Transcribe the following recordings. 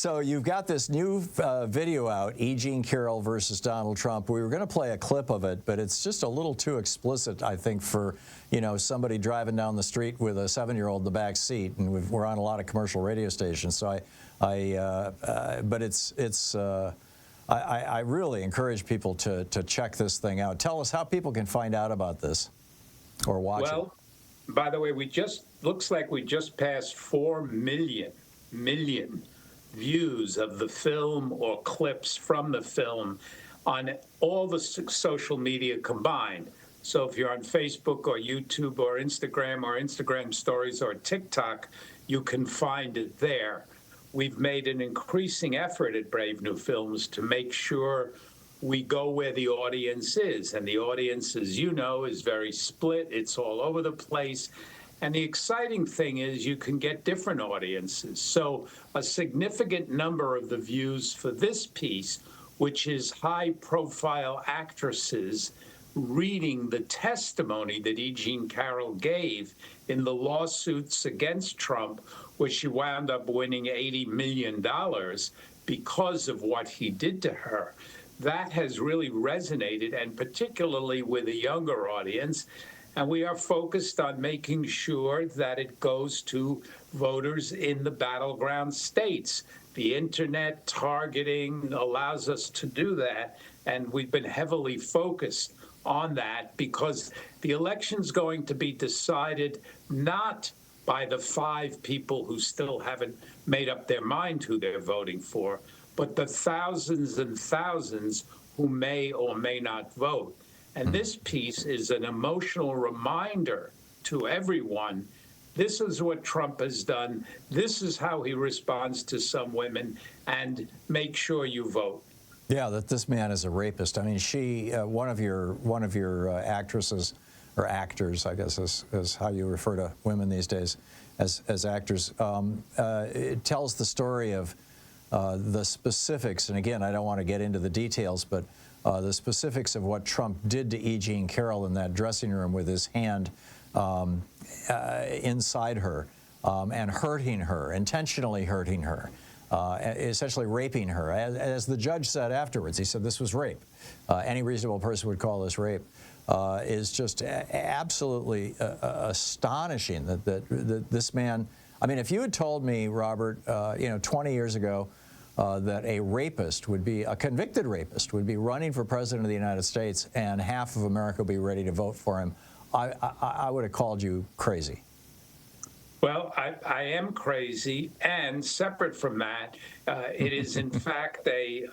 So you've got this new video out, E. Jean Carroll versus Donald Trump. We were going to play a clip of it, but it's just a little too explicit, I think, for somebody driving down the street with a 7-year-old in the back seat. And we're on a lot of commercial radio stations, so I really encourage people to check this thing out. Tell us how people can find out about this or watch it. Well, by the way, looks like we just passed 4 million views of the film or clips from the film on all the social media combined. So if you're on Facebook or YouTube or Instagram stories or TikTok, you can find it there. We've made an increasing effort at Brave New Films to make sure we go where the audience is. And the audience, as you know, is very split. It's all over the place. And the exciting thing is you can get different audiences. So a significant number of the views for this piece, which is high-profile actresses reading the testimony that E. Jean Carroll gave in the lawsuits against Trump, where she wound up winning $80 million because of what he did to her. That has really resonated, and particularly with a younger audience. And we are focused on making sure that it goes to voters in the battleground states. The internet targeting allows us to do that, and we've been heavily focused on that because the election's going to be decided not by the 5 people who still haven't made up their mind who they're voting for, but the thousands and thousands who may or may not vote. And this piece is an emotional reminder to everyone. This is what Trump has done. This is how he responds to some women, and make sure you vote. Yeah, that this man is a rapist. I mean, she, one of your actresses, or actors, I guess is how you refer to women these days, as actors, it tells the story of the specifics. And again, I don't want to get into the details, but the specifics of what Trump did to E. Jean Carroll in that dressing room with his hand inside her and hurting her, intentionally hurting her, essentially raping her. As the judge said afterwards, he said this was rape. Any reasonable person would call this rape. Is just absolutely astonishing that this man, I mean, if you had told me, Robert, 20 years ago, that a rapist would be, a convicted rapist would be running for president of the United States and half of America would be ready to vote for him, I would have called you crazy. Well, I am crazy, and separate from that, it is in fact a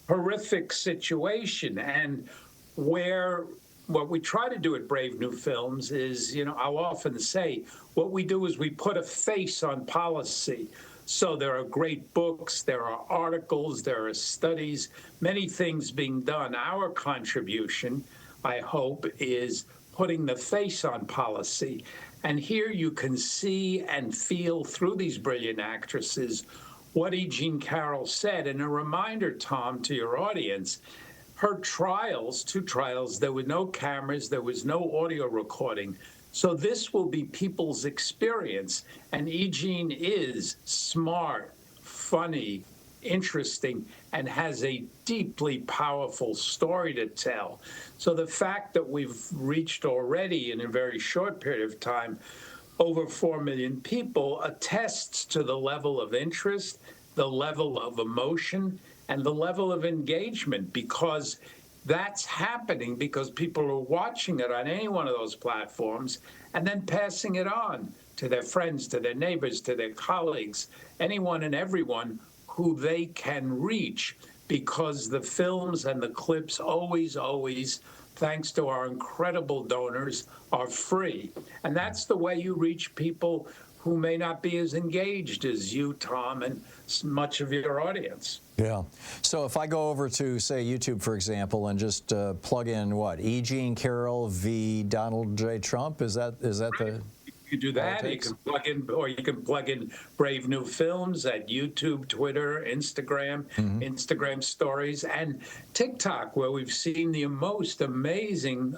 horrific situation, and where what we try to do at Brave New Films is, I'll often say, what we do is we put a face on policy. So there are great books, there are articles, there are studies, many things being done. Our contribution, I hope, is putting the face on policy. And here you can see and feel through these brilliant actresses what E. Jean Carroll said. And a reminder, Tom, to your audience, her trials, 2 trials, there were no cameras, there was no audio recording. So this will be people's experience. And E. Jean is smart, funny, interesting, and has a deeply powerful story to tell. So the fact that we've reached already in a very short period of time over 4 million people attests to the level of interest, the level of emotion, and the level of engagement, because that's happening because people are watching it on any one of those platforms and then passing it on to their friends, to their neighbors, to their colleagues, anyone and everyone who they can reach, because the films and the clips always, thanks to our incredible donors, are free. And that's the way you reach people who may not be as engaged as you, Tom, and much of your audience. Yeah. So if I go over to, say, YouTube, for example, and just plug in what? E. Jean Carroll v. Donald J. Trump? Is that the... You do that. You can plug in, or you can plug in Brave New Films at YouTube, Twitter, Instagram, Instagram stories, and TikTok, where we've seen the most amazing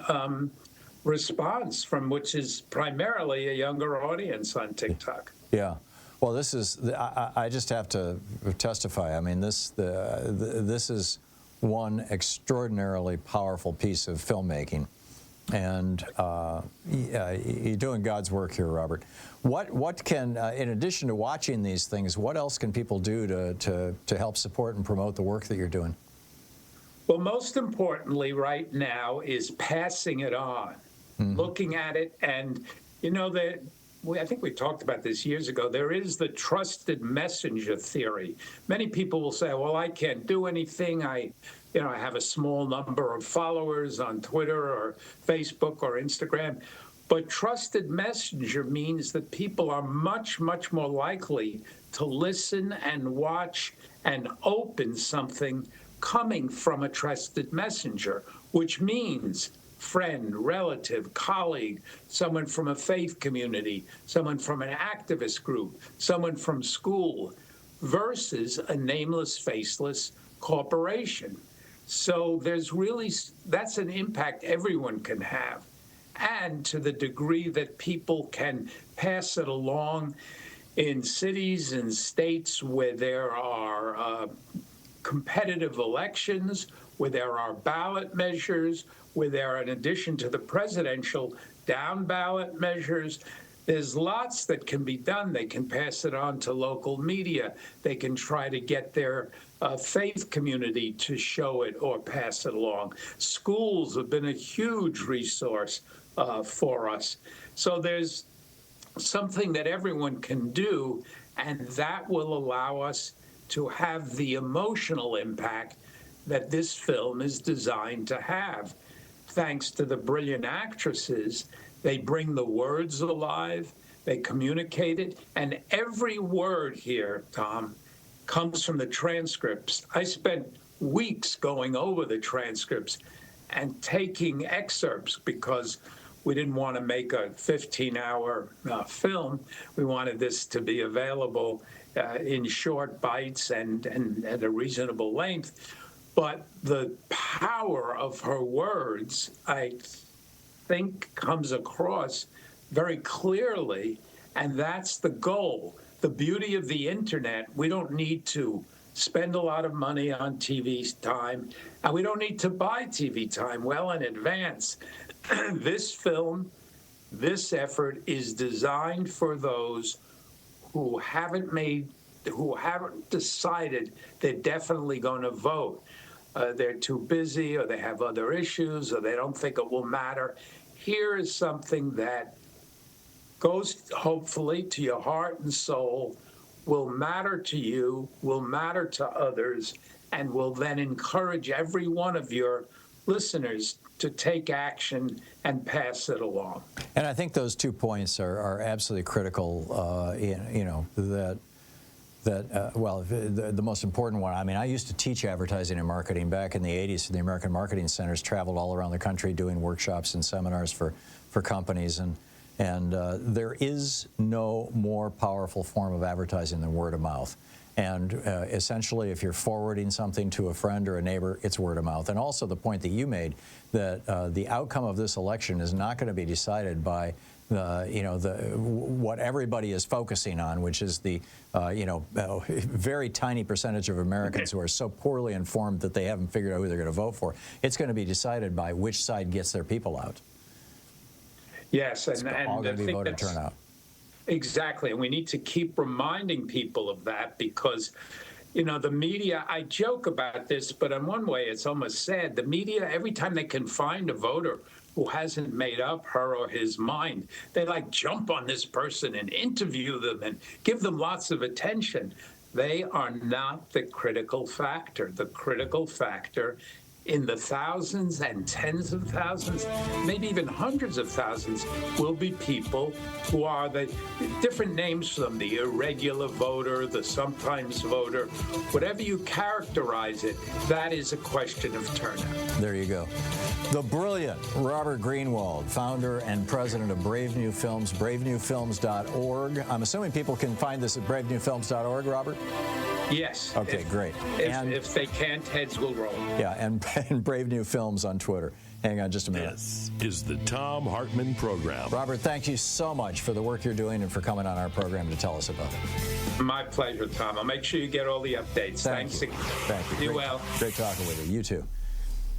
response from, which is primarily a younger audience on TikTok. Yeah. Well, this is, I just have to testify. I mean, this is one extraordinarily powerful piece of filmmaking. And you're doing God's work here, Robert. What can, in addition to watching these things, what else can people do to help support and promote the work that you're doing? Well, most importantly right now is passing it on, looking at it. And, you know, I think we talked about this years ago. There is the trusted messenger theory. Many people will say, well, I can't do anything. I have a small number of followers on Twitter or Facebook or Instagram. But trusted messenger means that people are much, much more likely to listen and watch and open something coming from a trusted messenger, which means friend, relative, colleague, someone from a faith community, someone from an activist group, someone from school, versus a nameless, faceless corporation. So that's an impact everyone can have. And to the degree that people can pass it along in cities and states where there are competitive elections, where there are ballot measures, where there are, in addition to the presidential, down ballot measures, there's lots that can be done. They can pass it on to local media. They can try to get their faith community to show it or pass it along. Schools have been a huge resource for us. So there's something that everyone can do, and that will allow us to have the emotional impact that this film is designed to have. Thanks to the brilliant actresses, they bring the words alive, they communicate it, and every word here, Tom, comes from the transcripts. I spent weeks going over the transcripts and taking excerpts because we didn't want to make a 15-hour film. We wanted this to be available in short bites and at a reasonable length. But the power of her words, I think, comes across very clearly, and that's the goal. The beauty of the internet, we don't need to spend a lot of money on TV time, and we don't need to buy TV time well in advance. This film, this effort is designed for those who haven't decided they're definitely going to vote. They're too busy, or they have other issues, or they don't think it will matter. Here is something that goes, hopefully, to your heart and soul, will matter to you, will matter to others, and will then encourage every one of your listeners to take action and pass it along. And I think those 2 points are absolutely critical, the most important one. I mean, I used to teach advertising and marketing back in the 80s. The American Marketing Centers traveled all around the country doing workshops and seminars for companies. And there is no more powerful form of advertising than word of mouth. And essentially, if you're forwarding something to a friend or a neighbor, it's word of mouth. And also the point that you made, that the outcome of this election is not going to be decided by what everybody is focusing on, which is the very tiny percentage of Americans who are so poorly informed that they haven't figured out who they're going to vote for. It's going to be decided by which side gets their people out. Yes, it's all going to be voter turnout. Exactly, and we need to keep reminding people of that because, the media, I joke about this, but in one way it's almost sad. The media, every time they can find a voter who hasn't made up her or his mind, they jump on this person and interview them and give them lots of attention. They are not the critical factor. The critical factor in the thousands and tens of thousands, maybe even hundreds of thousands, will be people who are the different names for them, the irregular voter, the sometimes voter, whatever you characterize it, that is a question of turnout. There you go. The brilliant Robert Greenwald, founder and president of Brave New Films, bravenewfilms.org. I'm assuming people can find this at bravenewfilms.org, Robert? Yes. Okay, great. If they can't, heads will roll. Yeah, and Brave New Films on Twitter. Hang on just a minute. This is the Thom Hartmann Program. Robert, thank you so much for the work you're doing and for coming on our program to tell us about it. My pleasure, Tom. I'll make sure you get all the updates. Thanks again. Thank you. Be well. Great talking with you. You too.